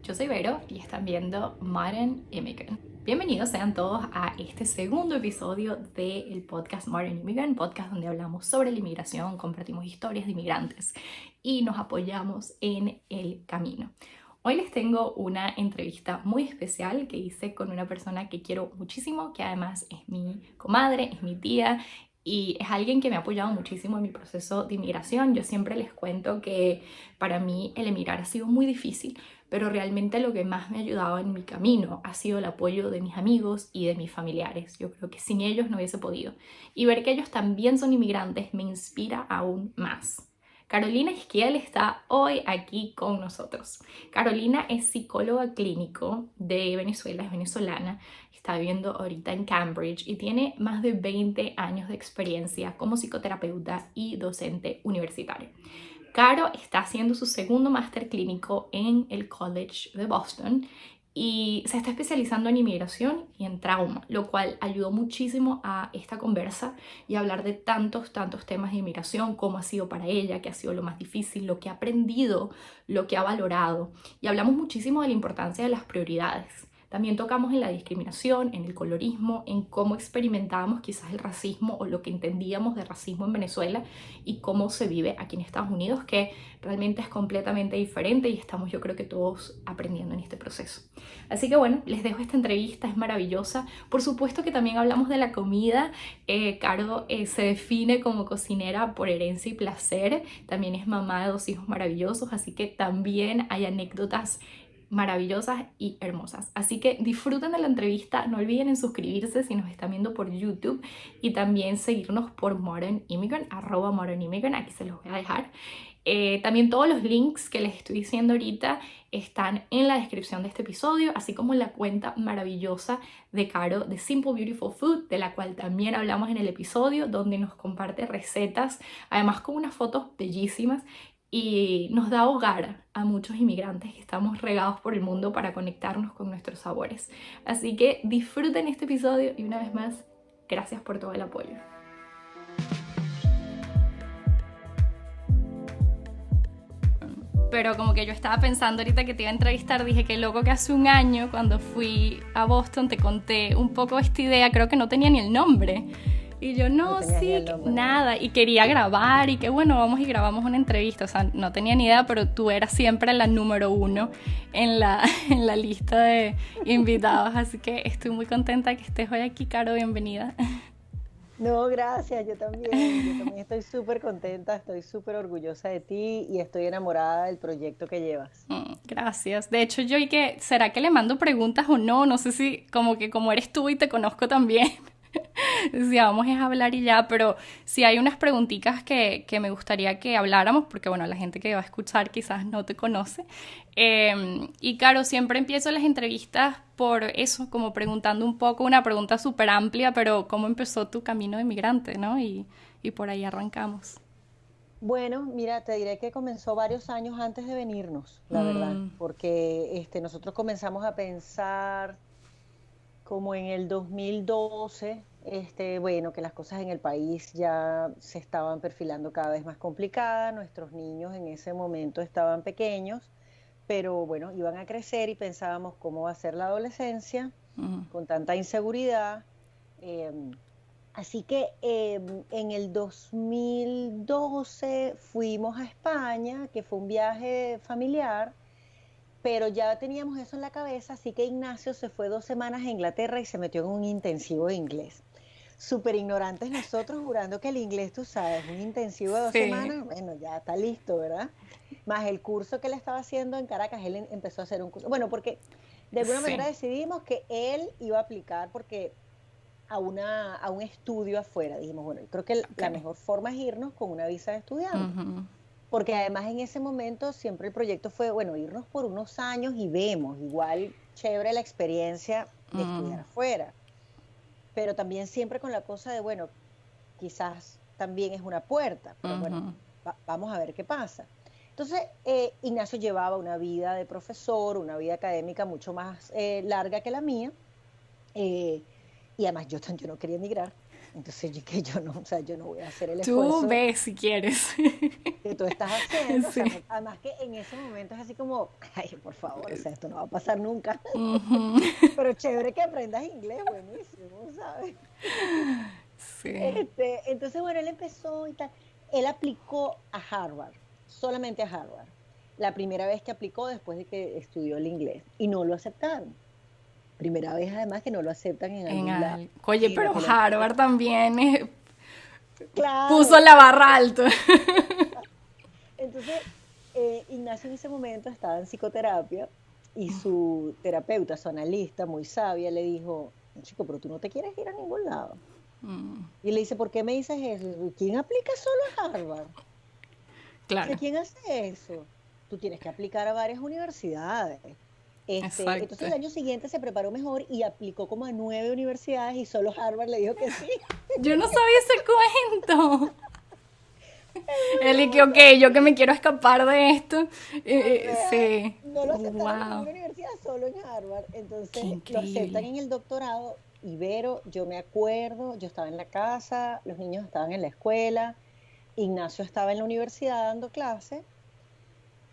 Yo soy Vero y están viendo Modern Immigrant. Bienvenidos sean todos a este segundo episodio del podcast Modern Immigrant, podcast donde hablamos sobre la inmigración, compartimos historias de inmigrantes y nos apoyamos en el camino. Hoy les tengo una entrevista muy especial que hice con una persona que quiero muchísimo, que además es mi comadre, es mi tía y es alguien que me ha apoyado muchísimo en mi proceso de inmigración. Yo siempre les cuento que para mí el emigrar ha sido muy difícil, pero realmente lo que más me ha ayudado en mi camino ha sido el apoyo de mis amigos y de mis familiares. Yo creo que sin ellos no hubiese podido. Y ver que ellos también son inmigrantes me inspira aún más. Carolina Esquiel está hoy aquí con nosotros. Carolina es psicóloga clínico de Venezuela, es venezolana, está viviendo ahorita en Cambridge y tiene más de 20 años de experiencia como psicoterapeuta y docente universitario. Caro está haciendo su segundo máster clínico en el College de Boston y se está especializando en inmigración y en trauma, lo cual ayudó muchísimo a esta conversa y a hablar de tantos temas de inmigración, cómo ha sido para ella, qué ha sido lo más difícil, lo que ha aprendido, lo que ha valorado. Y hablamos muchísimo de la importancia de las prioridades. También tocamos en la discriminación, en el colorismo, en cómo experimentábamos quizás el racismo o lo que entendíamos de racismo en Venezuela y cómo se vive aquí en Estados Unidos, que realmente es completamente diferente y estamos yo creo que todos aprendiendo en este proceso. Así que bueno, les dejo esta entrevista, es maravillosa. Por supuesto que también hablamos de la comida. Caro se define como cocinera por herencia y placer. También es mamá de 2 hijos maravillosos, así que también hay anécdotas maravillosas y hermosas. Así que disfruten de la entrevista, no olviden en suscribirse si nos están viendo por YouTube y también seguirnos por Modern Immigrant, @ModernImmigrant, aquí se los voy a dejar. También todos los links que les estoy diciendo ahorita están en la descripción de este episodio, así como en la cuenta maravillosa de Caro de Simple Beautiful Food, de la cual también hablamos en el episodio, donde nos comparte recetas, además con unas fotos bellísimas y nos da hogar a muchos inmigrantes que estamos regados por el mundo para conectarnos con nuestros sabores. Así que disfruten este episodio y una vez más, gracias por todo el apoyo. Pero como que yo estaba pensando ahorita que te iba a entrevistar, dije que loco que hace un año cuando fui a Boston te conté un poco esta idea, creo que no tenía ni el nombre. Y yo, no, sí, nada, y quería grabar, y que bueno, vamos y grabamos una entrevista, o sea, no tenía ni idea, pero tú eras siempre la número 1 en la lista de invitados, así que estoy muy contenta que estés hoy aquí, Caro, bienvenida. No, gracias, yo también estoy súper contenta, estoy súper orgullosa de ti y estoy enamorada del proyecto que llevas. Gracias. De hecho, yo, ¿y que será que le mando preguntas o no? No sé si como que como eres tú y te conozco también. Si vamos a hablar y ya, pero sí hay unas preguntitas que me gustaría que habláramos, porque bueno, la gente que va a escuchar quizás no te conoce. Y claro, siempre empiezo las entrevistas por eso, como preguntando un poco, una pregunta súper amplia, pero ¿cómo empezó tu camino de migrante, no? Y por ahí arrancamos. Bueno, mira, te diré que comenzó varios años antes de venirnos, la verdad, porque nosotros comenzamos a pensar como en el 2012, bueno, que las cosas en el país ya se estaban perfilando cada vez más complicadas, nuestros niños en ese momento estaban pequeños, pero bueno, iban a crecer y pensábamos cómo va a ser la adolescencia con tanta inseguridad. em, Así que en el 2012 fuimos a España, que fue un viaje familiar, pero ya teníamos eso en la cabeza, así que Ignacio se fue 2 semanas a Inglaterra y se metió en un intensivo de inglés. Súper ignorantes nosotros, jurando que el inglés, tú sabes, un intensivo de dos Sí. semanas, bueno, ya está listo, ¿verdad? Más el curso que él estaba haciendo en Caracas, él empezó a hacer un curso. Bueno, porque de alguna manera Sí. decidimos que él iba a aplicar porque a un estudio afuera. Dijimos, bueno, yo creo que Ok. la mejor forma es irnos con una visa de estudiante. Porque además en ese momento siempre el proyecto fue, bueno, irnos por unos años y vemos, igual chévere la experiencia de estudiar afuera, pero también siempre con la cosa de, bueno, quizás también es una puerta, pero bueno, vamos a ver qué pasa. Entonces, Ignacio llevaba una vida de profesor, una vida académica mucho más larga que la mía, eh, y además yo no quería emigrar. Entonces yo no, o sea, yo no voy a hacer el Tú esfuerzo ves si quieres. que tú estás haciendo, o sea, Sí. además que en ese momento es así como, ay, por favor, o sea, esto no va a pasar nunca, Ujú. pero chévere que aprendas inglés, buenísimo, ¿sabes? Sí. Entonces, bueno, él empezó y tal, él aplicó a Harvard, solamente a Harvard, la primera vez que aplicó después de que estudió el inglés, y no lo aceptaron, primera vez además que no lo aceptan en algún lado, Oye, pero imagínate la Harvard emoción. también puso Claro, la barra alto. entonces, Ignacio en ese momento estaba en psicoterapia y su terapeuta, su analista, muy sabia, le dijo, chico, pero tú no te quieres ir a ningún lado. Y le dice, ¿por qué me dices eso? ¿Quién aplica solo a Harvard? O sea, Claro, ¿quién hace eso? Tú tienes que aplicar a varias universidades. exacto. Entonces el año siguiente se preparó mejor y aplicó como a 9 universidades y solo Harvard le dijo que sí. Yo no sabía ese cuento. Es Él muy y que, ok, loco. yo que me quiero escapar de esto. Es real. Sí. No lo aceptaron en Wow. ninguna universidad, solo en Harvard. Qué Entonces lo aceptan increíble. en el doctorado. Ibero, yo me acuerdo, yo estaba en la casa, los niños estaban en la escuela, Ignacio estaba en la universidad dando clase,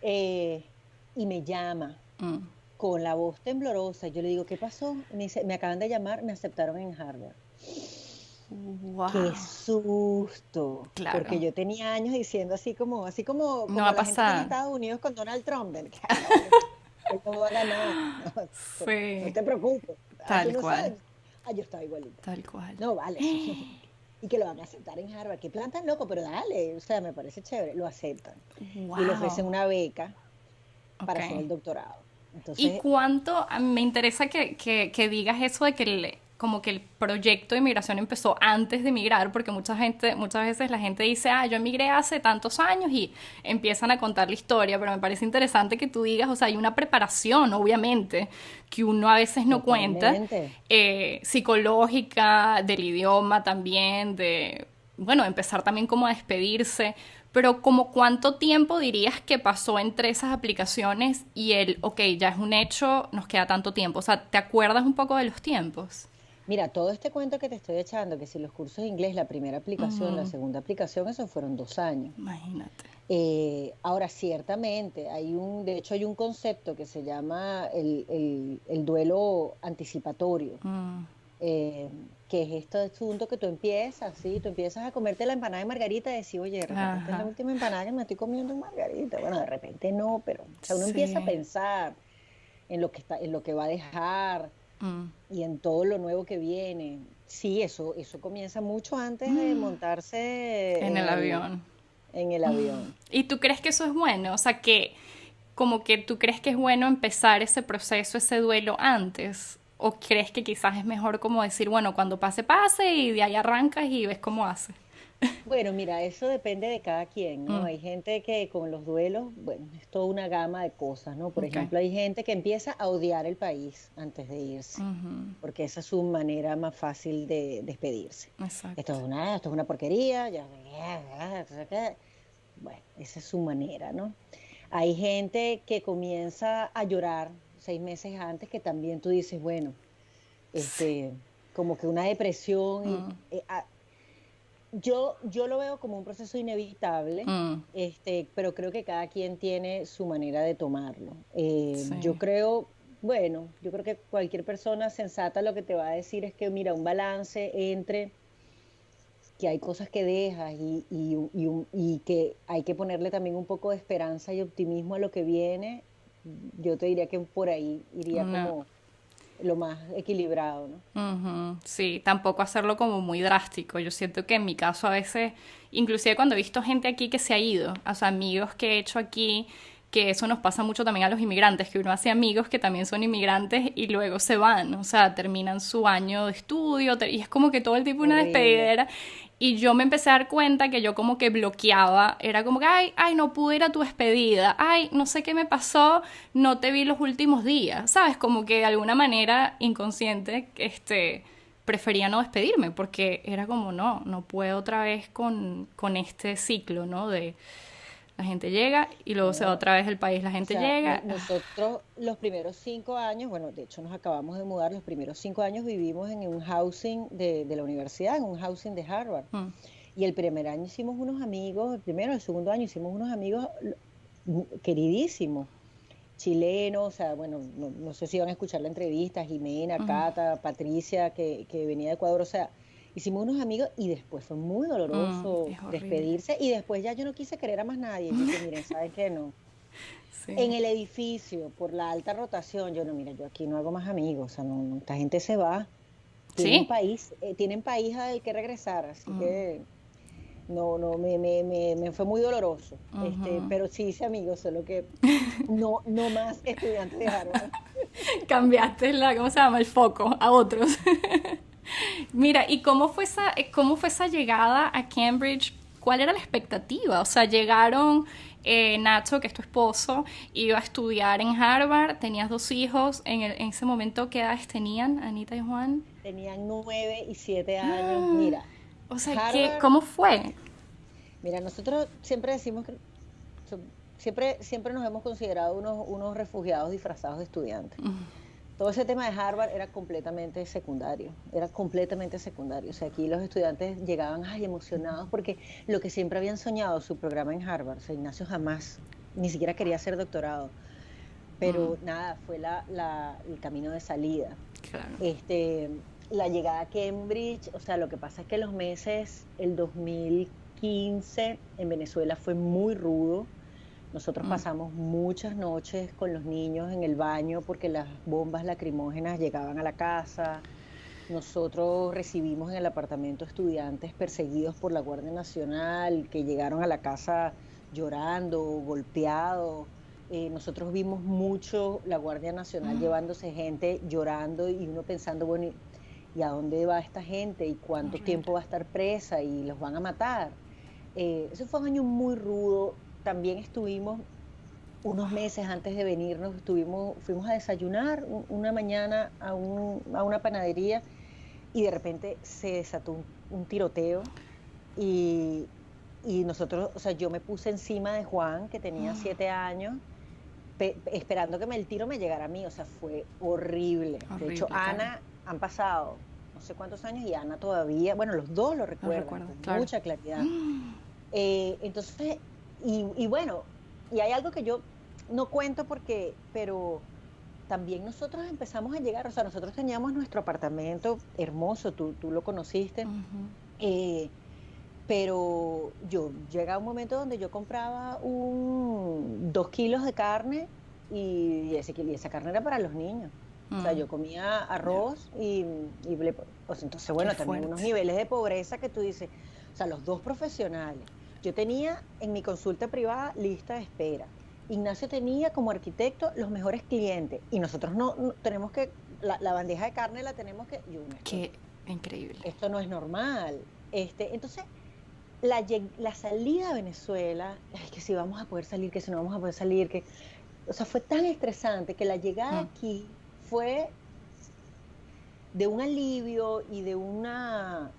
y me llama Mm. con la voz temblorosa. Yo le digo, ¿qué pasó? Y me dice, me acaban de llamar, me aceptaron en Harvard. Qué Wow. susto, porque Claro. yo tenía años diciendo así como, No va como a la gente aquí en pasar. Estados Unidos con Donald Trump, de que, no, él no va a ganar, no Sí. te preocupes, tú Tal no cual. sabes. Yo estaba igualita. Tal cual. No, vale. Y que lo van a aceptar en Harvard. Qué plan tan loco, pero dale, o sea, me parece chévere. Lo aceptan. Y le Wow. ofrecen una beca Ok. para hacer el doctorado. ¿Y Entonces, cuánto? A mí me interesa que digas eso de que como que el proyecto de inmigración empezó antes de emigrar, porque muchas veces la gente dice, yo emigré hace tantos años y empiezan a contar la historia, pero me parece interesante que tú digas, o sea, hay una preparación, obviamente, que uno a veces no cuenta, totalmente. psicológica, del idioma también, bueno, empezar también como a despedirse, pero como cuánto tiempo dirías que pasó entre esas aplicaciones y ok, ya es un hecho, nos queda tanto tiempo. O sea, ¿te acuerdas un poco de los tiempos? Mira, todo este cuento que te estoy echando, que si los cursos de inglés, la primera aplicación, la segunda aplicación, eso fueron 2 años. Imagínate. Ahora, ciertamente, de hecho hay un concepto que se llama el duelo anticipatorio, eh, que es este asunto que tú empiezas, ¿sí? Tú empiezas a comerte la empanada de margarita y decir, oye, de repente esta es la Ajá. última empanada que me estoy comiendo en margarita. Bueno, de repente no, pero, o sea, uno empieza a Sí. pensar en lo que va a dejar y en todo lo nuevo que viene. Sí, eso comienza mucho antes de montarse En el avión. en el avión. ¿Y tú crees que eso es bueno? O sea, que como que tú crees que es bueno empezar ese proceso, ese duelo antes. ¿O crees que quizás es mejor como decir, bueno, cuando pase, pase y de ahí arrancas y ves cómo hace? Bueno, mira, eso depende de cada quien, ¿no? Hay gente que con los duelos, bueno, es toda una gama de cosas, ¿no? Por Ok. ejemplo, hay gente que empieza a odiar el país antes de irse, porque esa es su manera más fácil de despedirse. Exacto. Esto es una porquería, bueno, esa es su manera, ¿no? Hay gente que comienza a llorar 6 meses antes, que también tú dices, bueno, este, como que una depresión yo lo veo como un proceso inevitable, pero creo que cada quien tiene su manera de tomarlo. Sí. Yo creo que cualquier persona sensata lo que te va a decir es que, mira, un balance entre que hay cosas que dejas y que hay que ponerle también un poco de esperanza y optimismo a lo que viene. Yo te diría que por ahí iría Una, como lo más equilibrado, ¿no? Ujú. Sí, tampoco hacerlo como muy drástico. Yo siento que en mi caso a veces, inclusive cuando he visto gente aquí que se ha ido, o sea, amigos que he hecho aquí, que eso nos pasa mucho también a los inmigrantes, que uno hace amigos que también son inmigrantes y luego se van, o sea, terminan su año de estudio y es como que todo el tiempo una Horrible. despedidera. Y yo me empecé a dar cuenta que yo como que bloqueaba, era como que, ay, no pude ir a tu despedida, ay, no sé qué me pasó, no te vi los últimos días, ¿sabes? Como que de alguna manera inconsciente, prefería no despedirme, porque era como, no puedo otra vez con este ciclo, ¿no? De La gente llega y luego se va No, otra vez al país. La o gente sea, llega. nosotros los primeros 5 años, bueno, de hecho nos acabamos de mudar, los primeros 5 años vivimos en un housing de la universidad, en un housing de Harvard. Mm, Y el primer año hicimos unos amigos, el primero, el segundo año hicimos unos amigos queridísimos, chilenos, o sea, bueno, no sé si van a escuchar la entrevista, Jimena, mm, Cata, Patricia, que venía de Ecuador, o sea, hicimos unos amigos y después fue muy doloroso es horrible. despedirse y después ya yo no quise querer a más nadie, yo dije, miren, ¿saben qué? No. En Sí. el edificio, por la alta rotación, yo no, mira, yo aquí no hago más amigos, o sea, no, esta gente se va, Sí. tienen país al que regresar, así Mm, que no, me fue muy doloroso, ujú. pero sí hice amigos, solo que no más estudiantes de Harvard. Cambiaste ¿cómo se llama? El foco a otros. Mira, ¿y cómo fue esa llegada a Cambridge? ¿Cuál era la expectativa? O sea, llegaron, Nacho, que es tu esposo, iba a estudiar en Harvard, tenías 2 hijos, en ese momento, ¿qué edades tenían, Anita y Juan? Tenían 9 y 7 años. Mira, O sea, Harvard, ¿cómo fue? mira, nosotros siempre decimos que siempre nos hemos considerado unos refugiados disfrazados de estudiantes. Todo ese tema de Harvard era completamente secundario. O sea, aquí los estudiantes llegaban, ay, emocionados porque lo que siempre habían soñado, su programa en Harvard, o sea, Ignacio jamás, ni siquiera quería hacer doctorado, Mm, pero nada, fue el camino de salida. claro. Este, la llegada a Cambridge, o sea, lo que pasa es que el 2015 en Venezuela fue muy rudo. Nosotros Mm, pasamos muchas noches con los niños en el baño porque las bombas lacrimógenas llegaban a la casa. Nosotros recibimos en el apartamento estudiantes perseguidos por la Guardia Nacional que llegaron a la casa llorando, golpeados. Nosotros vimos mucho la Guardia Nacional llevándose gente llorando y uno pensando, bueno, ¿y a dónde va esta gente? ¿Y cuánto horrible. tiempo va a estar presa? ¿Y los van a matar? Ese fue un año muy rudo. También estuvimos unos meses antes de venirnos, fuimos a desayunar una mañana a una panadería y de repente se desató un tiroteo y, y nosotros, o sea, yo me puse encima de Juan, que tenía 7 años, esperando que el tiro me llegara a mí, o sea, fue horrible. De hecho, Horrible, claro. Ana, han pasado no sé cuántos años y Ana todavía, bueno, los dos lo Lo recuerdan recuerdo, con claro. mucha claridad. Entonces, y bueno, y hay algo que yo no cuento pero también nosotros empezamos a llegar, o sea, nosotros teníamos nuestro apartamento hermoso, tú lo conociste, Ujú. eh, pero yo llegaba un momento donde yo compraba 2 kilos de carne y esa carne era para los niños. O sea, Mm, yo comía ya. arroz o sea, entonces, Qué bueno, también unos fuerte. niveles de pobreza que tú dices, o sea, los dos profesionales. Yo tenía en mi consulta privada lista de espera. Ignacio tenía como arquitecto los mejores clientes y nosotros no tenemos la bandeja de carne la tenemos que, yo, no, Qué increíble. esto no es normal. Entonces, la salida a Venezuela, ay, que si vamos a poder salir, que si no vamos a poder salir, o sea, fue tan estresante que la llegada Mm, aquí fue de un alivio y de una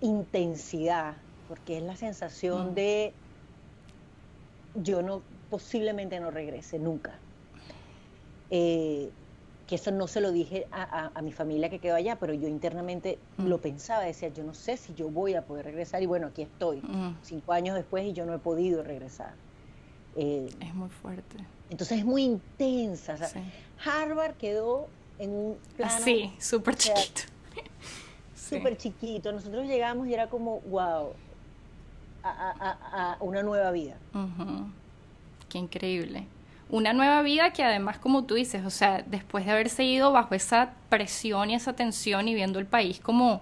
intensidad, porque es la sensación mm, de yo posiblemente no regrese nunca. Eh, que eso no se lo dije a mi familia que quedó allá, pero yo internamente mm, lo pensaba, decía, yo no sé si yo voy a poder regresar y bueno, aquí estoy, mm. 5 años después y yo no he podido regresar. Eh, Es muy fuerte. entonces es muy intensa. O sea, Sí. Harvard quedó en un plano, Así, súper o sea, chiquito. Sí. súper chiquito. Nosotros llegamos y era como, wow, a una nueva vida. Ujú. Qué increíble. Una nueva vida que además, como tú dices, o sea, después de haberse ido bajo esa presión y esa tensión y viendo el país como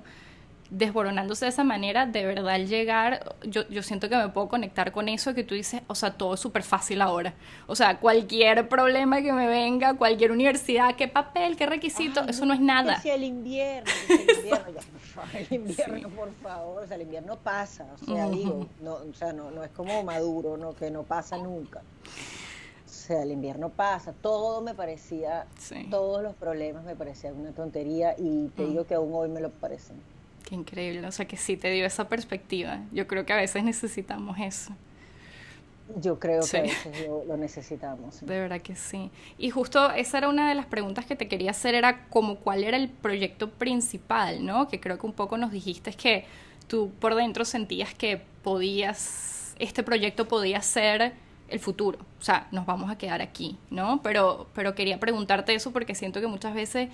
desboronándose de esa manera, de verdad al llegar, yo siento que me puedo conectar con eso que tú dices, o sea, todo es súper fácil ahora. O sea, cualquier problema que me venga, cualquier universidad, qué papel, qué requisito, Ay, eso no, no es nada. que si el invierno, ya, Eso, por favor, el sí. invierno, por favor, o sea, el invierno pasa, o sea, Ujú. digo, no, o sea, no es como Maduro, no, que no pasa nunca. O sea, el invierno pasa, Sí. todos los problemas me parecían una tontería y te Mm. digo que aún hoy me lo parecen. Qué increíble, o sea que sí te dio esa perspectiva. Yo creo que a veces necesitamos eso. Yo creo que Sí. a veces lo necesitamos. Sí. De verdad que sí. Y justo esa era una de las preguntas que te quería hacer, era como cuál era el proyecto principal, ¿no? Que creo que un poco nos dijiste que tú por dentro sentías que este proyecto podía ser el futuro. O sea, nos vamos a quedar aquí, ¿no? Pero quería preguntarte eso porque siento que muchas veces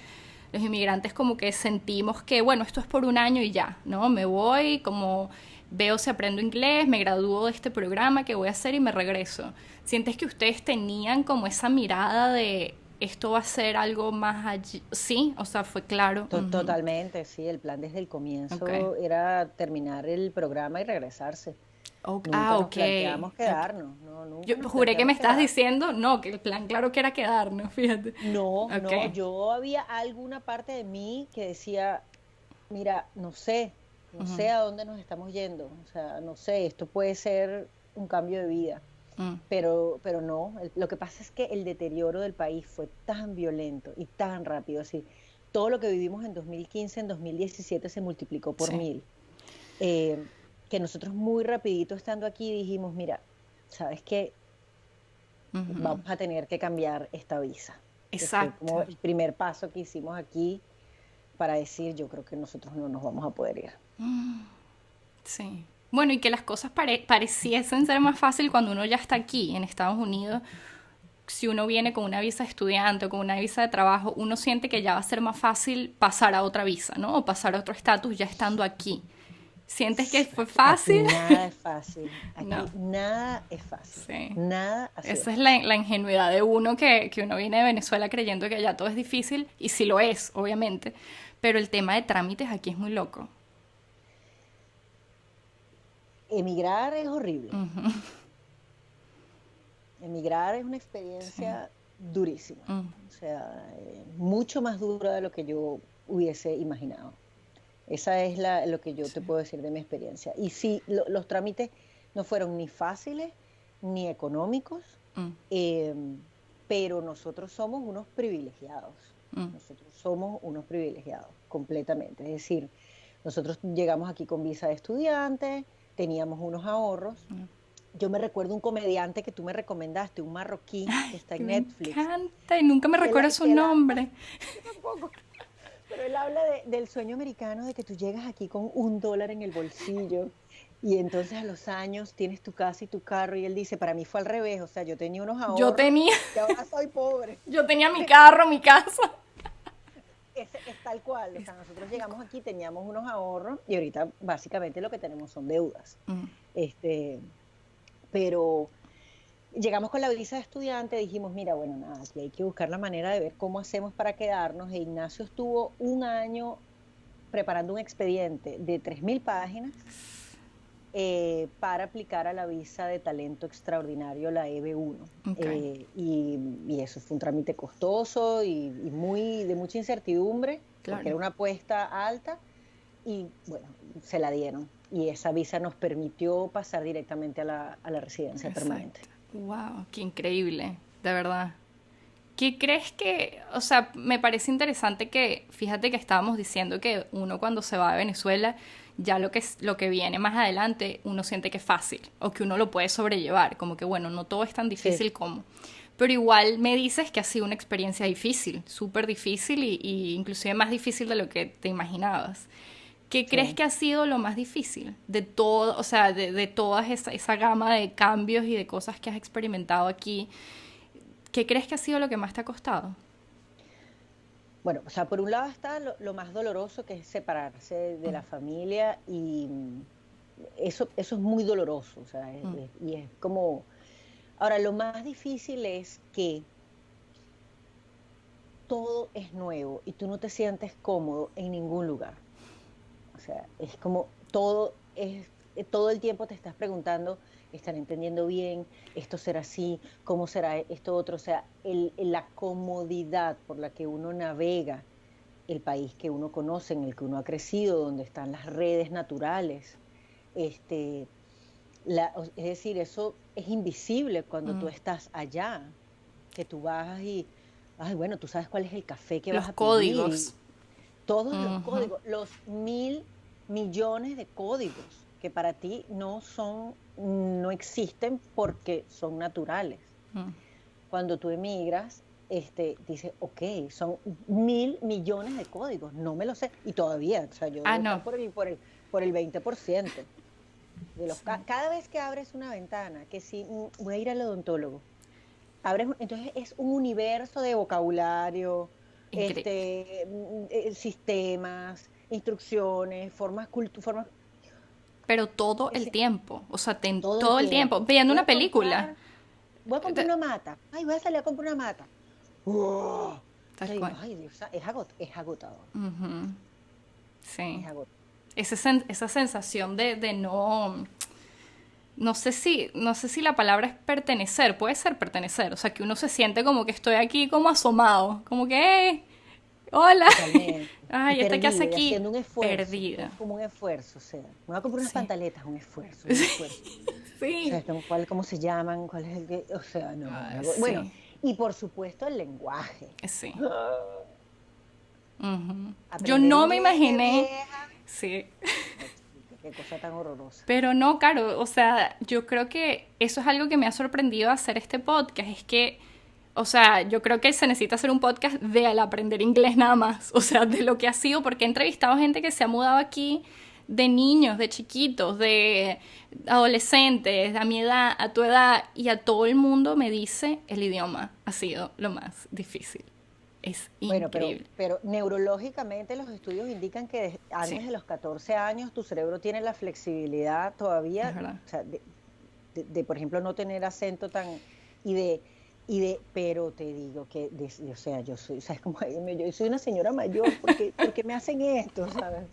los inmigrantes como que sentimos que, bueno, esto es por un año y ya, ¿no? Me voy, como veo si aprendo inglés, me gradúo de este programa que voy a hacer y me regreso. ¿Sientes que ustedes tenían como esa mirada de esto va a ser algo más allí? Sí, o sea, fue claro. Ujú. Totalmente, sí, el plan desde el Ok. comienzo era terminar el programa y regresarse. Nunca nos Ok. planteamos Ok. quedarnos, no, Yo nunca nos juré que me planteamos estabas quedar. diciendo, no, que el plan claro que era quedarnos, fíjate. No, Ok. no, yo había alguna parte de mí que decía, mira, no Ujú. sé a dónde nos estamos yendo, o sea, no sé, esto puede ser un cambio de vida, Mm. pero no, lo que pasa es que el deterioro del país fue tan violento y tan rápido, así, todo lo que vivimos en 2015, en 2017 se multiplicó por Sí. 1000, eh, que nosotros muy rapidito estando aquí dijimos, mira, ¿sabes qué? Ujú. Vamos a tener que cambiar esta visa, que fue Exacto. como el primer paso que hicimos aquí para decir, yo creo que nosotros no nos vamos a poder ir. Sí. Bueno, y que las cosas pareciesen ser más fácil cuando uno ya está aquí, en Estados Unidos. Si uno viene con una visa de estudiante o con una visa de trabajo, uno siente que ya va a ser más fácil pasar a otra visa, ¿no? O pasar a otro estatus ya estando aquí. ¿Sientes que fue Aquí fácil? nada es fácil, No. aquí nada es fácil, Sí. nada ha sido Esa es fácil. la ingenuidad de uno que uno viene de Venezuela creyendo que allá todo es difícil, y sí lo es, obviamente. Pero el tema de trámites aquí es muy loco. Emigrar es horrible, emigrar es una Sí. experiencia durísima, Mm. o sea, mucho más dura de lo que yo hubiese imaginado. Esa es lo que yo Sí. te puedo decir de mi experiencia. Y sí, los trámites no fueron ni fáciles ni económicos, Mm. eh, pero nosotros somos unos privilegiados. Mm. Nosotros somos unos privilegiados, completamente. Es decir, nosotros llegamos aquí con visa de estudiante, teníamos unos ahorros. Yo me recuerdo un comediante que tú me recomendaste, un marroquí que está Que en me Netflix, encanta y nunca me recuerdo su que él nombre. yo tampoco. Pero él habla del sueño americano de que tú llegas aquí con $1 en el bolsillo y entonces a los años tienes tu casa y tu carro y él dice, para mí fue al revés, o sea, yo tenía unos Yo ahorros tenía, y ahora soy pobre. yo tenía mi carro, mi casa. Es tal cual, o sea, nosotros llegamos aquí, teníamos unos ahorros y ahorita básicamente lo que tenemos son deudas. Mm. Este, pero llegamos con la visa de estudiante, dijimos, mira, bueno, nada, aquí hay que buscar la manera de ver cómo hacemos para quedarnos. E Ignacio estuvo un año preparando un expediente de 3000 páginas para aplicar a la visa de talento extraordinario, la EB1. Ok, Y eso fue un trámite costoso y muy de mucha incertidumbre, porque claro. era una apuesta alta, y bueno, se la dieron. Y esa visa nos permitió pasar directamente a la residencia permanente. Exacto. Wow, qué increíble, de verdad. ¿Qué crees que, o sea, me parece interesante que, fíjate que estábamos diciendo que uno cuando se va de Venezuela, ya lo que viene más adelante, uno siente que es fácil o que uno lo puede sobrellevar, como que bueno, no todo es tan Sí, difícil como. Pero igual me dices que ha sido una experiencia difícil, súper difícil y inclusive más difícil de lo que te imaginabas. ¿Qué crees sí. que ha sido lo más difícil de todo, o sea, de toda esa gama de cambios y de cosas que has experimentado aquí? ¿Qué crees que ha sido lo que más te ha costado? Bueno, o sea, por un lado está lo más doloroso que es separarse de la familia y eso es muy doloroso, o sea, y es como... Ahora, lo más difícil es que todo es nuevo y tú no te sientes cómodo en ningún lugar. O sea, es como todo el tiempo te estás preguntando, ¿estaré entendiendo bien? ¿Esto será así? ¿Cómo será esto otro? O sea, la comodidad por la que uno navega el país que uno conoce, en el que uno ha crecido, donde están las redes naturales. Este, es decir, eso es invisible cuando tú estás allá, que tú vas y, ay, bueno, tú sabes cuál es el café que vas Los a pedir códigos. y todos los Ujú. códigos, los 1000 millones de códigos que para ti no son no existen porque son naturales. Cuando tú emigras, dices, ok, son 1.000 millones de códigos, no me lo sé, y todavía, o sea, yo debo no. estar por el 20%. Sí. Cada vez que abres una ventana, que si voy a ir al odontólogo, entonces es un universo de vocabulario, Increíble. sistemas, instrucciones, formas, Pero todo el ese- tiempo, o sea, todo el todo el tiempo, tiempo. viendo una película. Voy a comprar una mata. Ay, voy a salir a comprar una mata. ¡Wow! O Tal sea, digo, cual. ay, Dios, es agotador. Ujú. Sí. Es agotador. Esa sensación de no, no sé si la palabra es pertenecer, puede ser pertenecer, o sea, que uno se siente como que estoy aquí como asomado, como que, hola, Totalmente. Y ay, ¿esta qué hace perdido, y aquí? haciendo un esfuerzo. Perdida. Es como un esfuerzo, o sea, me voy a comprar unas Sí, pantaletas, un esfuerzo, un esfuerzo. O sea, sí, ¿cómo se llaman? ¿Cuál es el que? O sea, no. ay, Bueno, sí, y por supuesto el lenguaje. sí. ¡Ah! Ujú. Yo Aprender no me inglés de imaginé, vieja. sí. No, chica, qué cosa tan horrorosa. Pero no, claro, o sea, yo creo que eso es algo que me ha sorprendido hacer este podcast, es que, o sea, yo creo que se necesita hacer un podcast de al aprender inglés nada más, o sea, de lo que ha sido, porque he entrevistado gente que se ha mudado aquí de niños, de chiquitos, de adolescentes, a mi edad, a tu edad, y a todo el mundo me dice el idioma ha sido lo más difícil. Es Bueno, increíble. pero neurológicamente los estudios indican que Sí, antes de los 14 años tu cerebro tiene la flexibilidad todavía, es verdad. o sea, por ejemplo, no tener acento tan, y de, pero te digo que, o sea, yo soy, ¿sabes cómo? Yo soy una señora mayor, porque me hacen esto, ¿sabes?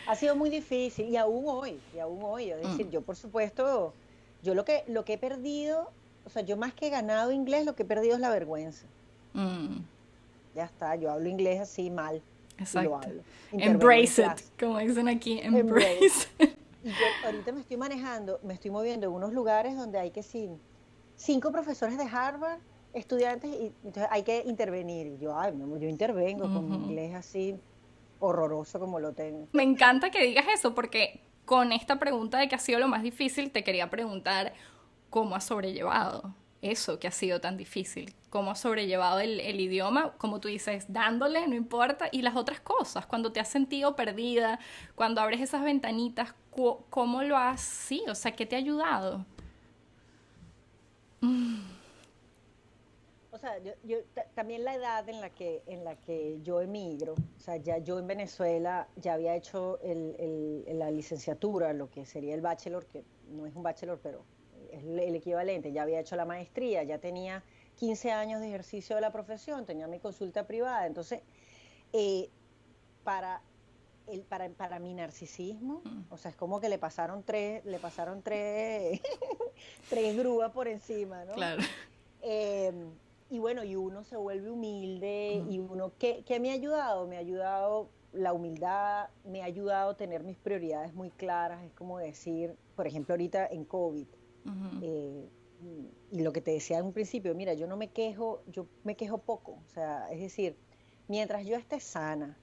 Ha sido muy difícil, y aún hoy, es decir, yo por supuesto, yo lo que he perdido, o sea, yo más que he ganado inglés, lo que he perdido es la vergüenza. Mm, Ya está, yo hablo inglés así mal y lo exacto. hablo. Intervengo en Embrace it, clase. como dicen aquí, Embrace. embrace it. Y yo ahorita me estoy moviendo en unos lugares donde hay que sí, 5 profesores de Harvard, estudiantes, y entonces hay que intervenir. Y yo, ay, mi amor, yo intervengo con mi Ujú. inglés así horroroso como lo tengo. Me encanta que digas eso porque con esta pregunta de qué ha sido lo más difícil, te quería preguntar cómo has sobrellevado eso que ha sido tan difícil. ¿Cómo has sobrellevado el idioma? Como tú dices, dándole, no importa. Y las otras cosas, cuando te has sentido perdida, cuando abres esas ventanitas, ¿cómo lo has? Sí, o sea, ¿qué te ha ayudado? O sea, también la edad en la que yo emigro, o sea, ya yo en Venezuela ya había hecho la licenciatura, lo que sería el bachelor, que no es un bachelor, pero es el equivalente, ya había hecho la maestría, ya tenía 15 años de ejercicio de la profesión, tenía mi consulta privada, entonces, eh, para, para mi narcisismo, o sea, es como que le pasaron tres, tres grúas por encima, ¿no? Claro. Eh, y bueno, y uno se vuelve humilde y ¿qué me ha ayudado? Me ha ayudado la humildad, me ha ayudado a tener mis prioridades muy claras, es como decir, por ejemplo, ahorita en COVID, eh, y lo que te decía en un principio, mira, yo me quejo poco, o sea, es decir, mientras yo esté sana,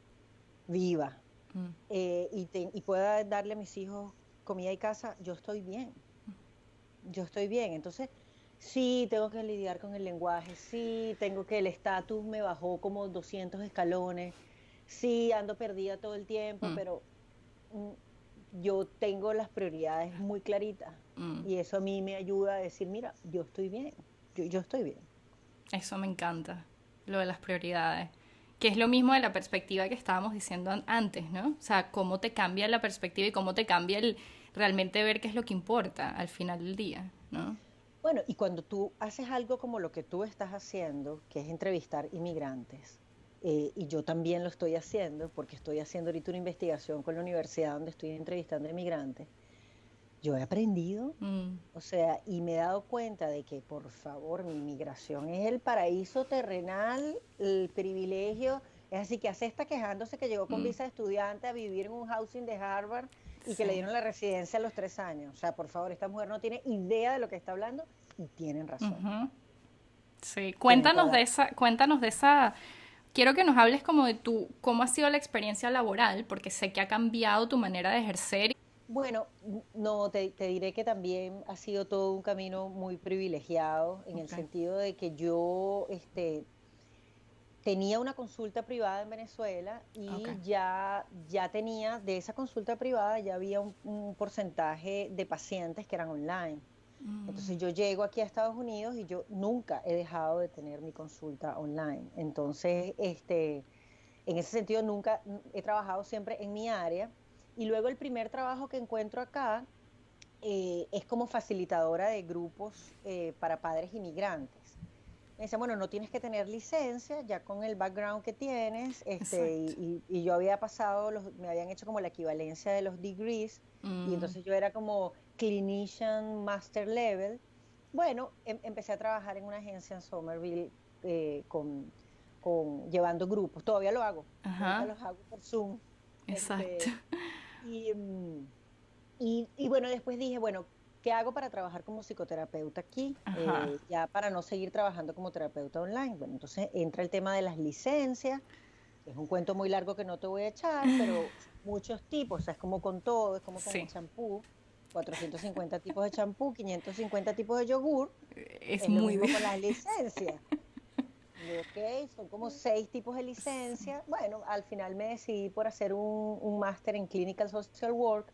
viva, y pueda darle a mis hijos comida y casa, yo estoy bien. Entonces, sí, tengo que lidiar con el lenguaje, sí, el estatus me bajó como 200 escalones, sí, ando perdida todo el tiempo, pero mm, yo tengo las prioridades muy claritas y eso a mí me ayuda a decir, mira, yo estoy bien, yo estoy bien. Eso me encanta, lo de las prioridades. Que es lo mismo de la perspectiva que estábamos diciendo antes, ¿no? O sea, cómo te cambia la perspectiva y cómo te cambia el realmente ver qué es lo que importa al final del día, ¿no? Bueno, y cuando tú haces algo como lo que tú estás haciendo, que es entrevistar inmigrantes, y yo también lo estoy haciendo, porque estoy haciendo ahorita una investigación con la universidad donde estoy entrevistando inmigrantes, yo he aprendido, Mm, o sea, y me he dado cuenta de que, por favor, mi inmigración es el paraíso terrenal, el privilegio. Es así que hace está quejándose que llegó con visa de estudiante a vivir en un housing de Harvard y que le sí. dieron la residencia a los 3 años. O sea, por favor, esta mujer no tiene idea de lo que está hablando y tienen razón, Sí, tienen toda la razón. cuéntanos de esa, quiero que nos hables como de tu, cómo ha sido la experiencia laboral, porque sé que ha cambiado tu manera de ejercer. Bueno, no, te diré que también ha sido todo un camino muy privilegiado en el Ok, sentido de que yo tenía una consulta privada en Venezuela ok. y ya tenía, de esa consulta privada ya había un porcentaje de pacientes que eran online. Entonces Mm, yo llego aquí a Estados Unidos y yo nunca he dejado de tener mi consulta online. Entonces, en ese sentido nunca he trabajado siempre en mi área. Y luego el primer trabajo que encuentro acá es como facilitadora de grupos para padres inmigrantes. Me dicen, bueno, no tienes que tener licencia, ya con el background que tienes, exacto. y yo había pasado, me habían hecho como la equivalencia de los degrees, y Mm, entonces yo era como clinician master level. Bueno, empecé a trabajar en una agencia en Somerville llevando grupos, todavía lo hago, ahorita ajá, los hago por Zoom. exacto. Este, y, y bueno, después dije, bueno, ¿qué hago para trabajar como psicoterapeuta aquí? Ajá. Ya para no seguir trabajando como terapeuta online. Bueno, entonces entra el tema de las licencias, que es un cuento muy largo que no te voy a echar, pero muchos tipos, o sea, es como con todo, es como con el Sí, champú, 450 tipos de champú, 550 tipos de yogur, es es lo muy mismo bien. con las licencias. Y, ok, son como 6 tipos de licencia. Bueno, al final me decidí por hacer un máster en Clinical Social Work.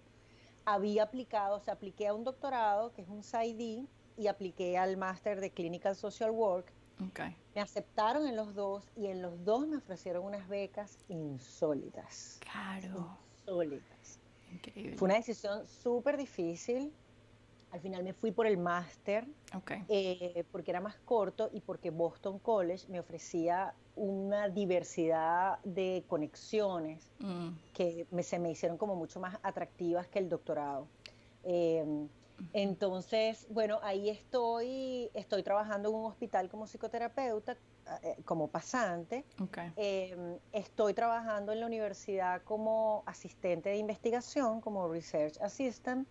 Había aplicado, o sea, apliqué a un doctorado, que es un PsyD, y apliqué al máster de Clinical Social Work. Ok, Me aceptaron en los dos y en los dos me ofrecieron unas becas insólitas, claro, insólitas. Fue increíble. una decisión súper difícil. Al final me fui por el máster Ok. porque era más corto y porque Boston College me ofrecía una diversidad de conexiones Mm, que se me hicieron como mucho más atractivas que el doctorado. Eh, entonces, bueno, ahí estoy trabajando en un hospital como psicoterapeuta, como pasante. ok. Estoy trabajando en la universidad como asistente de investigación, como research assistant,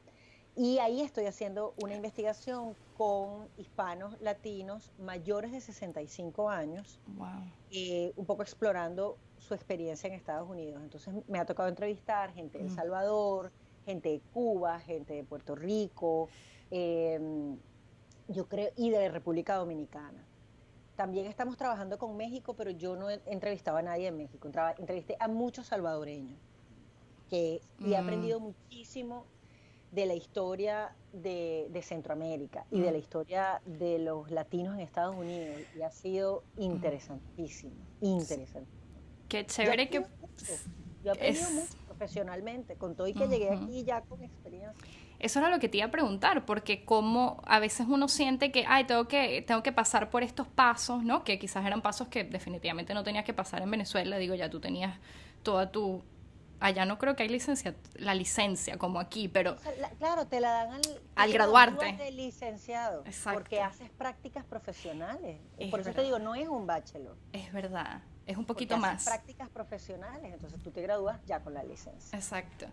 y ahí estoy haciendo una investigación con hispanos latinos mayores de 65 años, Wow. un poco explorando su experiencia en Estados Unidos. Entonces me ha tocado entrevistar gente de El Mm, Salvador, gente de Cuba, gente de Puerto Rico, eh, yo creo, y de República Dominicana. También estamos trabajando con México, pero yo no he entrevistado a nadie de México. Entrevisté a muchos salvadoreños y he mm, aprendido muchísimo de la historia de Centroamérica y de mm, la historia de los latinos en Estados Unidos. Y ha sido mm. interesantísimo, interesantísimo. Qué Yo he chévere que aprendido mucho, yo he aprendido es. mucho profesionalmente, con todo y que llegué Ujú. aquí ya con experiencia. Eso era lo que te iba a preguntar, porque como a veces uno siente que, ay, tengo que pasar por estos pasos, ¿no? Que quizás eran pasos que definitivamente no tenías que pasar en Venezuela. Digo, ya tú tenías toda tu... Allá no creo que hay licencia, la licencia como aquí, pero O sea, claro, te la dan tú al te gradúas graduarte. de licenciado porque Exacto. haces prácticas profesionales. Por Es eso te verdad. digo, no es un bachelor, Es verdad. Es un porque poquito haces más. prácticas profesionales, entonces tú te gradúas ya con la licencia. Exacto.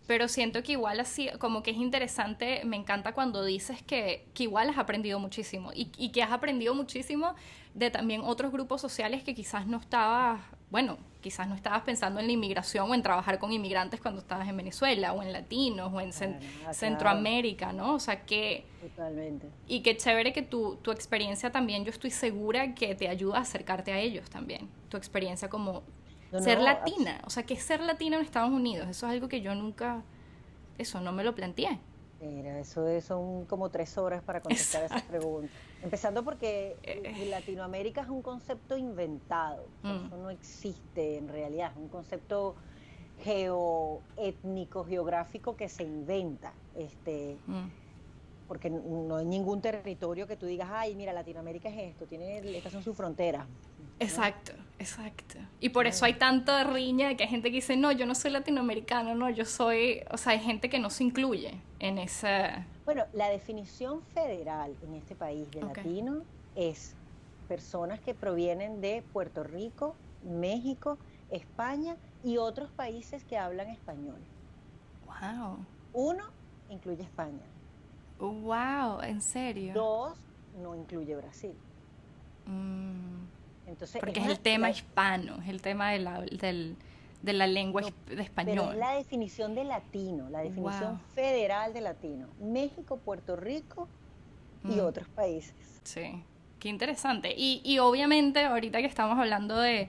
Pero siento que igual así, como que es interesante, me encanta cuando dices que igual has aprendido muchísimo y que has aprendido muchísimo de también otros grupos sociales que quizás no estabas, bueno, quizás no estabas pensando en la inmigración o en trabajar con inmigrantes cuando estabas en Venezuela o en latinos o en Para nada, claro, Centroamérica, ¿no? O sea que, totalmente. y qué chévere que tu experiencia también, yo estoy segura que te ayuda a acercarte a ellos también. Tu experiencia como No, ser no, latina. O sea, que es ser latina en Estados Unidos. Eso es algo que yo nunca, eso no me lo planteé. mira, son como 3 horas para contestar esa Exacto. pregunta. Empezando porque Latinoamérica es un concepto inventado, o sea, Mm, eso no existe en realidad, es un concepto geoétnico, geográfico que se inventa, mm. porque no hay ningún territorio que tú digas, ay, mira, Latinoamérica es esto, estas son sus fronteras, ¿no? Exacto, exacto. Y por eso ¿No? hay tanta riña de que hay gente que dice, no, yo no soy latinoamericano, no, yo soy, o sea, hay gente que no se incluye en esa... Bueno, la definición federal en este país de Ok. latino es personas que provienen de Puerto Rico, México, España y otros países que hablan español. Wow. Uno, incluye España. Wow, en serio. Dos, no incluye Brasil. Mm, Entonces, es porque es el una, tema hispano, es el tema del, de la lengua No, de pero es español. la definición de latino, la Wow. definición federal de latino. México, Puerto Rico y otros países. Sí, qué interesante. Y obviamente ahorita que estamos hablando de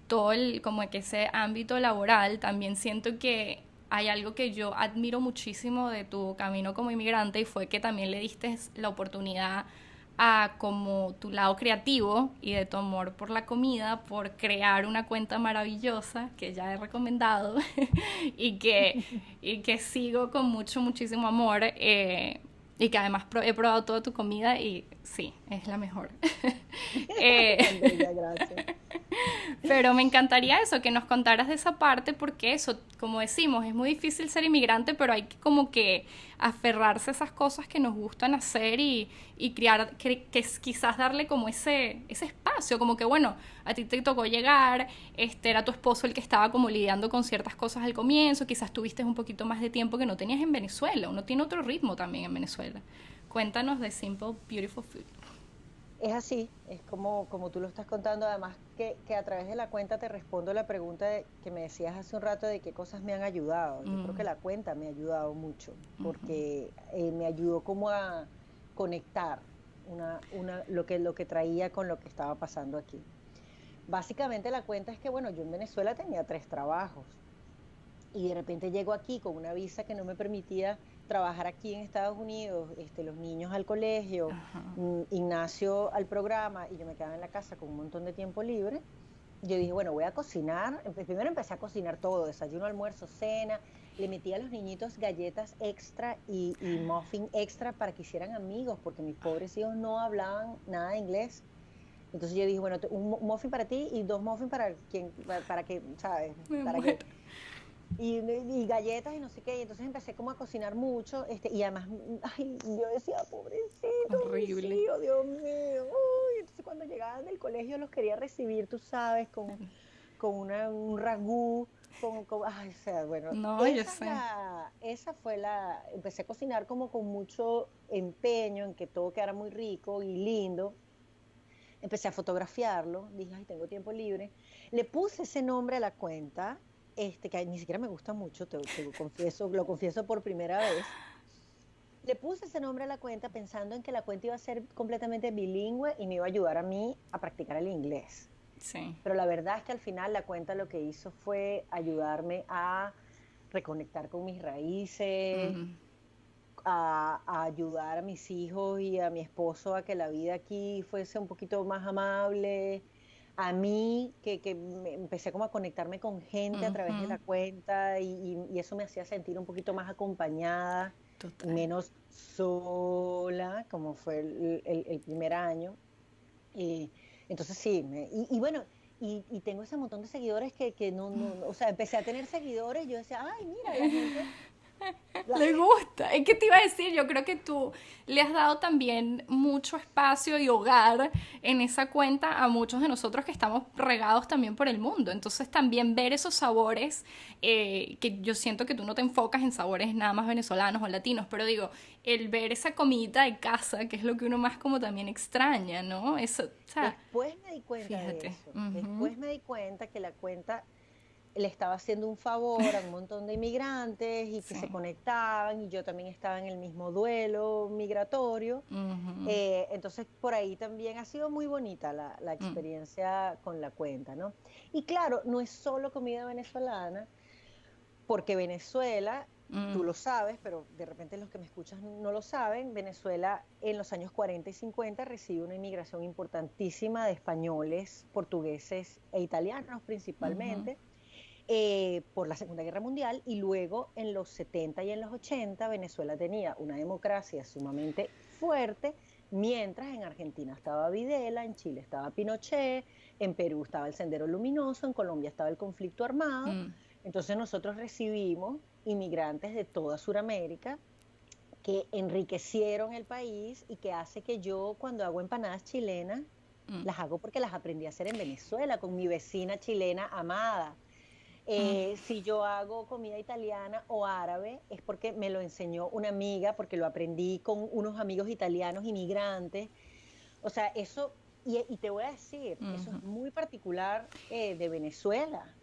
todo el, como que ese ámbito laboral, también siento que hay algo que yo admiro muchísimo de tu camino como inmigrante y fue que también le diste la oportunidad a como tu lado creativo y de tu amor por la comida, por crear una cuenta maravillosa que ya he recomendado y que, y que sigo con mucho, muchísimo amor. Y que además he probado toda tu comida y sí, es la mejor. Tan eh, bella, gracias. pero me encantaría eso, que nos contaras de esa parte, porque eso, como decimos, es muy difícil ser inmigrante, pero hay que como que aferrarse a esas cosas que nos gustan hacer y crear, que es quizás darle como ese espacio, como que bueno, a ti te tocó llegar, era tu esposo el que estaba como lidiando con ciertas cosas al comienzo, quizás tuviste un poquito más de tiempo que no tenías en Venezuela, uno tiene otro ritmo también en Venezuela. Cuéntanos de Simple Beautiful Food. Es así, es como tú lo estás contando, además que a través de la cuenta te respondo la pregunta que me decías hace un rato de qué cosas me han ayudado. Yo creo que la cuenta me ha ayudado mucho, porque me ayudó como a conectar lo que traía con lo que estaba pasando aquí. Básicamente la cuenta es que, bueno, yo en Venezuela tenía 3 trabajos y de repente llego aquí con una visa que no me permitía trabajar aquí en Estados Unidos, los niños al colegio, Ignacio al programa y yo me quedaba en la casa con un montón de tiempo libre. Yo dije, bueno, voy a cocinar. Primero empecé a cocinar todo, desayuno, almuerzo, cena. Le metí a los niñitos galletas extra y muffin extra para que hicieran amigos, porque mis pobres hijos no hablaban nada de inglés. Entonces yo dije, bueno, un muffin para ti y 2 muffins para quien, para que, ¿sabes? Me Para muero. que y galletas y no sé qué, y entonces empecé como a cocinar mucho, y además, ay, yo decía, pobrecitos mis Horrible. hijos, Dios mío, uy, entonces cuando llegaban del colegio los quería recibir, tú sabes, con un ragú, ay, o sea, bueno, No, yo sé. esa fue empecé a cocinar como con mucho empeño en que todo quedara muy rico y lindo. Empecé a fotografiarlo, dije, ay, tengo tiempo libre. Le puse ese nombre a la cuenta, que ni siquiera me gusta mucho, te confieso, lo confieso por primera vez. Le puse ese nombre a la cuenta pensando en que la cuenta iba a ser completamente bilingüe y me iba a ayudar a mí a practicar el inglés. Sí. Pero la verdad es que al final la cuenta lo que hizo fue ayudarme a reconectar con mis raíces, a ayudar a mis hijos y a mi esposo a que la vida aquí fuese un poquito más amable, a mí que empecé como a conectarme con gente a través de la cuenta y eso me hacía sentir un poquito más acompañada y Total. menos sola, como fue el primer año. Y entonces sí, y bueno, y tengo ese montón de seguidores que o sea, empecé a tener seguidores, yo decía, ay, mira, la gente, la, Le gusta. Es que te iba a decir, yo creo que tú le has dado también mucho espacio y hogar en esa cuenta a muchos de nosotros que estamos regados también por el mundo. Entonces también ver esos sabores, que yo siento que tú no te enfocas en sabores nada más venezolanos o latinos, pero digo, el ver esa comidita de casa, que es lo que uno más como también extraña, ¿no? Eso, o sea, después me di cuenta de fíjate. eso. Después me di cuenta que la cuenta le estaba haciendo un favor a un montón de inmigrantes y que Sí. se conectaban y yo también estaba en el mismo duelo migratorio. Entonces, por ahí también ha sido muy bonita la experiencia con la cuenta, ¿no? Y claro, no es solo comida venezolana, porque Venezuela, tú lo sabes, pero de repente los que me escuchan no lo saben, Venezuela en los años 40 y 50 recibe una inmigración importantísima de españoles, portugueses e italianos principalmente, por la Segunda Guerra Mundial, y luego en los 70 y en los 80 Venezuela tenía una democracia sumamente fuerte, mientras en Argentina estaba Videla, en Chile estaba Pinochet, en Perú estaba el Sendero Luminoso, en Colombia estaba el conflicto armado. Entonces nosotros recibimos inmigrantes de toda Sudamérica que enriquecieron el país y que hace que yo cuando hago empanadas chilenas, las hago porque las aprendí a hacer en Venezuela con mi vecina chilena amada. Si yo hago comida italiana o árabe es porque me lo enseñó una amiga, porque lo aprendí con unos amigos italianos inmigrantes. O sea, eso, y te voy a decir, eso es muy particular de Venezuela.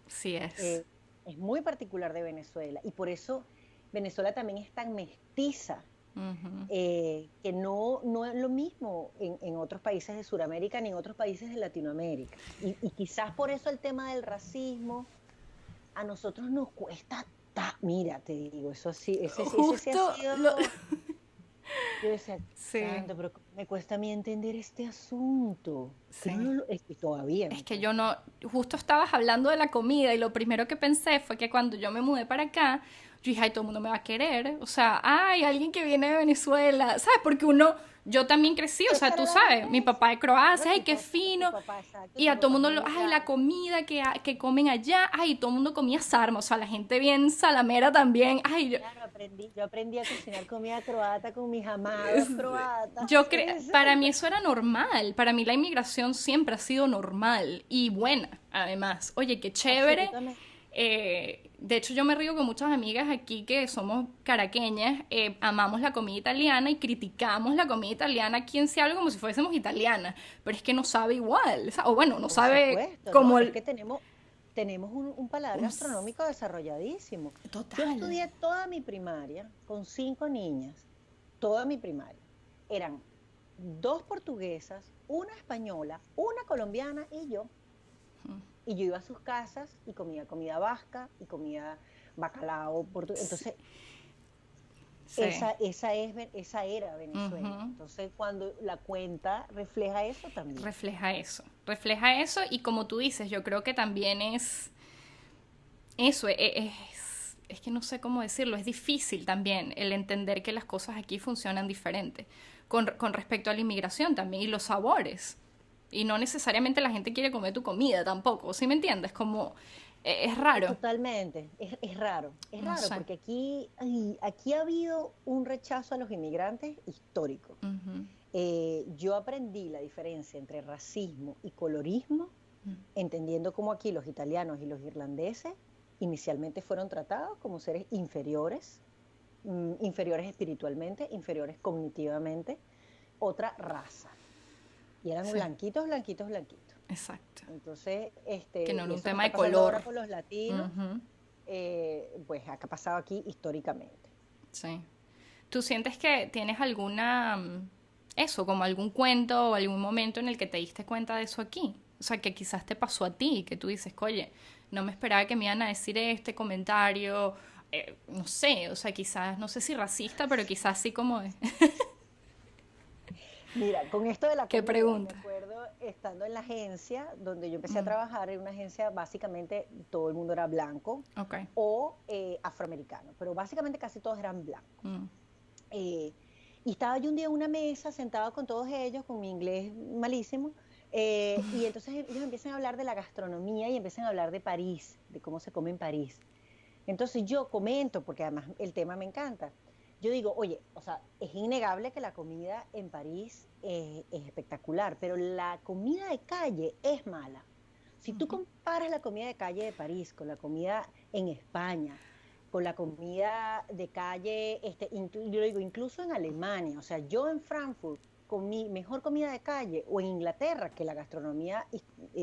Sí es. Eh, es muy particular de Venezuela y por eso Venezuela también es tan mestiza, Ujú. que no es lo mismo en otros países de Sudamérica ni en otros países de Latinoamérica. Y quizás por eso el tema del racismo a nosotros nos cuesta, mira, te digo, eso sí, ese sí ha Justo lo... sido, yo decía, Sí, santo, pero me cuesta a mí entender este asunto, que sí. y todavía Es me que yo cuesta. no, justo estabas hablando de la comida y lo primero que pensé fue que cuando yo me mudé para acá, yo dije, ay, todo el mundo me va a querer. O sea, ay, alguien que viene de Venezuela, ¿sabes? Porque uno, yo también crecí, o sea, Esa era tú la sabes, mi referencia. papá de Claro, Croacia, ay, qué tu fino. papá, exacto, Y tu a todo el papá es mundo, un ay, la lugar. comida que comen allá, ay, todo el mundo comía sarma, o sea, la gente bien salamera también, ay, Claro, yo aprendí a cocinar comida croata con mis amados croatas. para mí Exacto. eso era normal, para mí la inmigración siempre ha sido normal y buena, además. Oye, qué chévere. Absolutamente. De hecho, yo me río con muchas amigas aquí que somos caraqueñas, amamos la comida italiana y criticamos la comida italiana aquí en Seattle como si fuésemos italianas, pero es que no sabe igual, o bueno, no Por sabe supuesto, ¿no? como Es que tenemos un paladar un gastronómico desarrolladísimo. Yo total. estudié toda mi primaria con 5 niñas, toda mi primaria. Eran 2 portuguesas, una española, una colombiana y yo. Y yo iba a sus casas y comía comida vasca y comía bacalao portugués. Entonces, Sí. esa era Venezuela. Ujú. Entonces, cuando la cuenta refleja eso también. Refleja eso y como tú dices, yo creo que también es eso, es que no sé cómo decirlo, es difícil también el entender que las cosas aquí funcionan diferente con respecto a la inmigración también y los sabores. Y no necesariamente la gente quiere comer tu comida tampoco, ¿sí me entiendes? Como es raro, Totalmente, es no raro sé. porque aquí ha habido un rechazo a los inmigrantes histórico. Ujú. Yo aprendí la diferencia entre racismo y colorismo, entendiendo cómo aquí los italianos y los irlandeses inicialmente fueron tratados como seres inferiores, inferiores espiritualmente, inferiores cognitivamente, otra raza. Y eran Sí, blanquitos, blanquitos, blanquitos. exacto. Entonces, Que no y era un eso que tema está de pasando ahora color. con los latinos, Ujú. pues acá ha pasado aquí históricamente. Sí. ¿Tú sientes que tienes alguna, eso, como algún cuento o algún momento en el que te diste cuenta de eso aquí? O sea, que quizás te pasó a ti, que tú dices, oye, no me esperaba que me iban a decir este comentario, no sé, o sea, quizás, no sé si racista, pero quizás sí como de... Mira, con esto de la ¿Qué comida, me pregunta? acuerdo estando en la agencia donde yo empecé a trabajar, en una agencia básicamente todo el mundo era blanco Ok. o afroamericano, pero básicamente casi todos eran blancos. Mm. Eh, y estaba yo un día en una mesa sentada con todos ellos, con mi inglés malísimo, y entonces ellos empiezan a hablar de la gastronomía y empiezan a hablar de París, de cómo se come en París. Entonces yo comento, porque además el tema me encanta, yo digo, oye, o sea, es innegable que la comida en París es espectacular, pero la comida de calle es mala. Si tú comparas la comida de calle de París con la comida en España, con la comida de calle, yo digo, incluso en Alemania, o sea, yo en Frankfurt comí mejor comida de calle, o en Inglaterra, que la gastronomía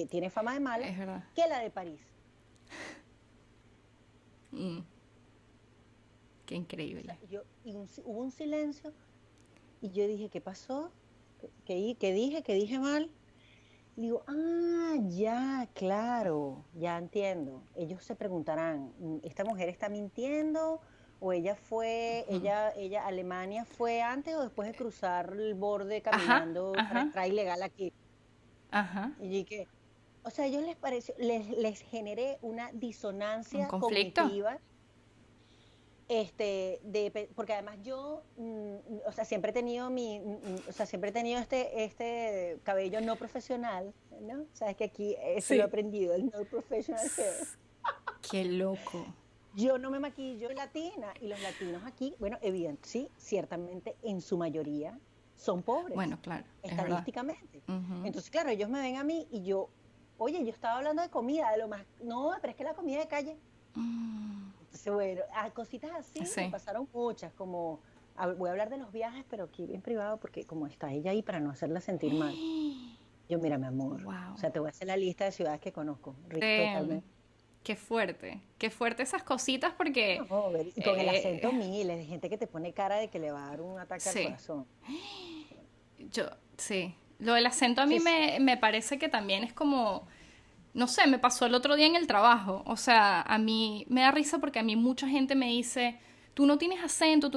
tiene fama de mala, Es verdad. que la de París. Mm. Qué O sea, increíble. hubo un silencio y yo dije, ¿qué pasó? ¿Qué dije? ¿Qué dije mal? Y digo, ya, claro, ya entiendo. Ellos se preguntarán, ¿esta mujer está mintiendo? ¿O Alemania fue antes o después de cruzar el borde Ajá, caminando para ajá, entrar ilegal aquí? ajá. Y dije, o sea, a ellos les pareció, les generé una ¿Un disonancia conflicto? cognitiva, porque además yo, o sea, siempre he tenido o sea, siempre he tenido este cabello no profesional, ¿no? Sabes que aquí eso lo he Sí. aprendido, el no professional hair. Qué loco. Yo no me maquillo latina y los latinos aquí, bueno, evidente, sí, ciertamente en su mayoría son pobres, Bueno, claro, es verdad. estadísticamente. Ujú. Entonces, claro, ellos me ven a mí y yo, oye, yo estaba hablando de comida, de lo más, no, pero es que la comida de calle. Entonces, bueno, cositas así me Sí. pasaron muchas, como, voy a hablar de los viajes, pero aquí bien privado, porque como está ella ahí para no hacerla sentir mal. Yo, mira, mi amor, o Wow. sea, te voy a hacer la lista de ciudades que conozco, Te, totalmente. qué fuerte esas cositas porque No, y con el acento miles de gente que te pone cara de que le va a dar un ataque al sí, corazón. yo, sí. Lo del acento a mí Sí, sí. me parece que también es como, no sé, me pasó el otro día en el trabajo. O sea, a mí me da risa porque a mí mucha gente me dice, tú no tienes acento,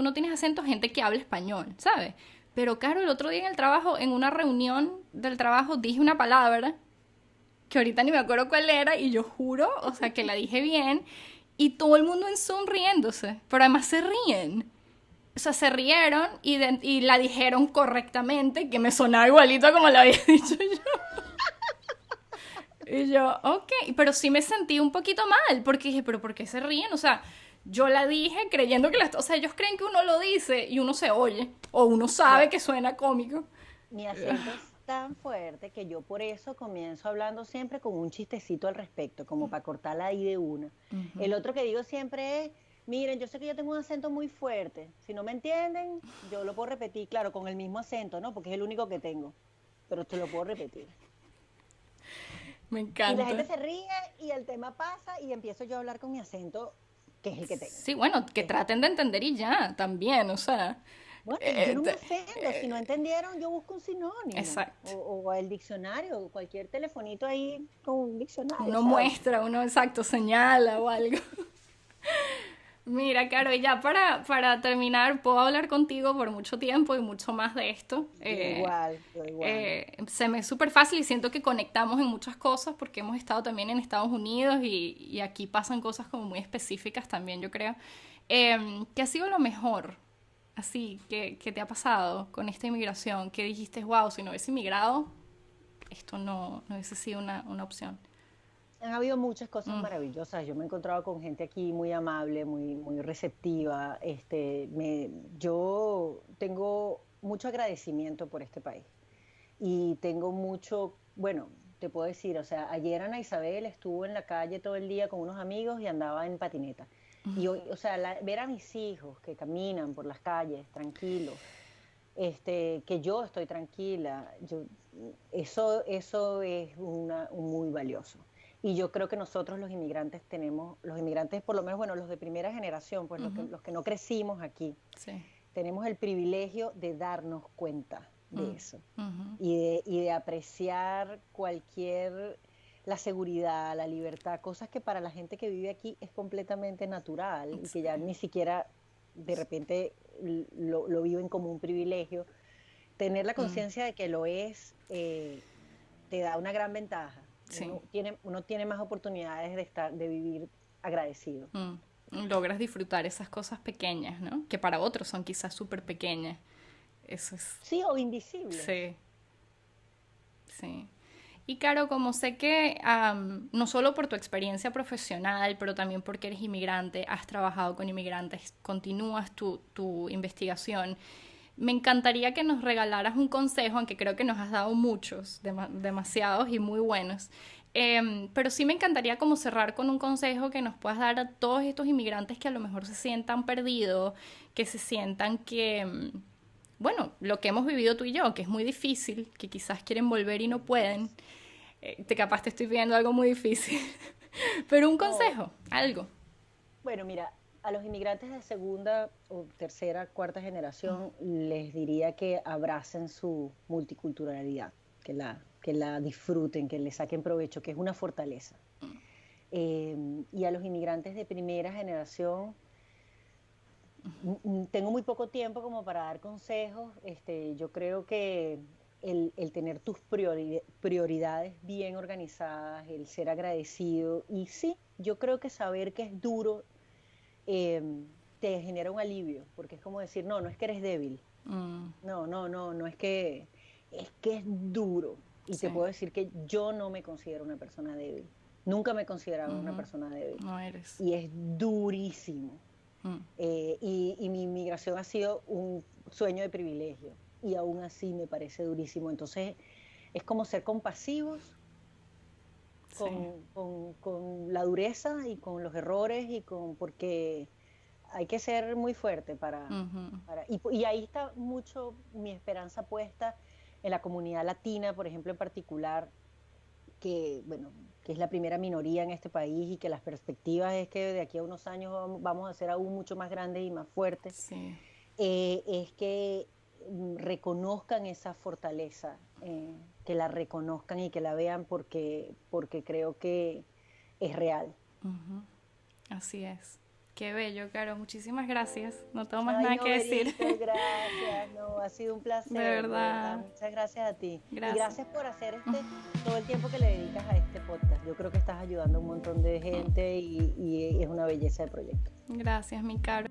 gente que habla español, ¿sabes? Pero claro, el otro día en el trabajo, en una reunión del trabajo, dije una palabra que ahorita ni me acuerdo cuál era y yo juro, o sea, que la dije bien y todo el mundo en Zoom riéndose, pero además se ríen. O sea, se rieron y la dijeron correctamente, que me sonaba igualito como la había dicho yo. Y yo, ok, pero sí me sentí un poquito mal, porque dije, pero ¿por qué se ríen? O sea, yo la dije creyendo que o sea, ellos creen que uno lo dice y uno se oye, o uno sabe Mira, que suena cómico. mi acento es tan fuerte que yo por eso comienzo hablando siempre con un chistecito al respecto, como para cortarla ahí de una. El otro que digo siempre es, miren, yo sé que yo tengo un acento muy fuerte. Si no me entienden, yo lo puedo repetir, claro, con el mismo acento, ¿no? Porque es el único que tengo, pero te lo puedo repetir. Me Y la encanta. gente se ríe y el tema pasa y empiezo yo a hablar con mi acento, que es el que tengo. Sí, bueno, que Que es- traten de entender y ya, también, o sea. Bueno, yo eh, no me te- ofendo, si no entendieron, yo busco un sinónimo exacto. o el diccionario, o cualquier telefonito ahí con un diccionario, Uno ¿sabes? muestra, uno exacto, señala o algo. Mira, Caro, y ya para terminar, puedo hablar contigo por mucho tiempo y mucho más de esto. Yo igual, yo igual. Se me es súper fácil y siento que conectamos en muchas cosas porque hemos estado también en Estados Unidos y aquí pasan cosas como muy específicas también, yo creo. ¿Qué ha sido lo mejor, así, que te ha pasado con esta inmigración? Que dijiste, wow, si no hubiese inmigrado, esto no hubiese sido una opción. Han habido muchas cosas maravillosas. Yo me he encontrado con gente aquí muy amable, muy receptiva. Yo tengo mucho agradecimiento por este país y tengo mucho, bueno, te puedo decir, o sea, ayer Ana Isabel estuvo en la calle todo el día con unos amigos y andaba en patineta. Y hoy, o sea, ver a mis hijos que caminan por las calles tranquilos, que yo estoy tranquila, eso es un muy valioso. Y yo creo que nosotros los inmigrantes tenemos, los inmigrantes por lo menos, bueno, los de primera generación, pues los que no crecimos aquí, Sí. tenemos el privilegio de darnos cuenta de Mm, eso ujú. y de apreciar la seguridad, la libertad, cosas que para la gente que vive aquí es completamente natural y que ya ni siquiera de repente lo viven como un privilegio. Tener la Mm, conciencia de que lo es, te da una gran ventaja. sí. Uno tiene más oportunidades de vivir agradecido. Mm. Logras disfrutar esas cosas pequeñas, ¿no? Que para otros son quizás súper pequeñas. Eso es. Sí, o invisibles. Sí, sí. Y claro, como sé que no solo por tu experiencia profesional, pero también porque eres inmigrante, has trabajado con inmigrantes, continúas tu investigación, me encantaría que nos regalaras un consejo, aunque creo que nos has dado muchos, demasiados y muy buenos. Pero sí me encantaría como cerrar con un consejo que nos puedas dar a todos estos inmigrantes que a lo mejor se sientan perdidos, que se sientan que, bueno, lo que hemos vivido tú y yo, que es muy difícil, que quizás quieren volver y no pueden. Capaz te estoy pidiendo algo muy difícil. Pero un No, consejo, algo. bueno, mira, a los inmigrantes de segunda o tercera, cuarta generación les diría que abracen su multiculturalidad, que la disfruten, que le saquen provecho, que es una fortaleza. Y a los inmigrantes de primera generación, tengo muy poco tiempo como para dar consejos. Yo creo que el tener tus prioridades bien organizadas, el ser agradecido, y sí, yo creo que saber que es duro eh, te genera un alivio, porque es como decir, no, no es que eres débil, Mm, no es que es duro. Y te sí, puedo decir que yo no me considero una persona débil, nunca me he considerado una persona débil, no eres. y es durísimo. Mm, Y mi inmigración ha sido un sueño de privilegio, y aún así me parece durísimo. Entonces, es como ser compasivos sí. con la dureza y con los errores porque hay que ser muy fuerte Ujú, y ahí está mucho mi esperanza puesta en la comunidad latina, por ejemplo, en particular, que, bueno, que es la primera minoría en este país y que las perspectivas es que de aquí a unos años vamos a ser aún mucho más grandes y más fuertes, Sí. es que reconozcan esa fortaleza, que la reconozcan y que la vean porque creo que es real. Ujú. Así es. Qué bello, Caro. Muchísimas gracias. No tengo más Ay, nada no, que decir. Berito, gracias. No, ha sido un De placer, de verdad. verdad. Muchas gracias a ti. Y Gracias. gracias por hacer todo el tiempo que le dedicas a este podcast. Yo creo que estás ayudando a un montón de gente y es una belleza de proyecto. Gracias, mi Caro.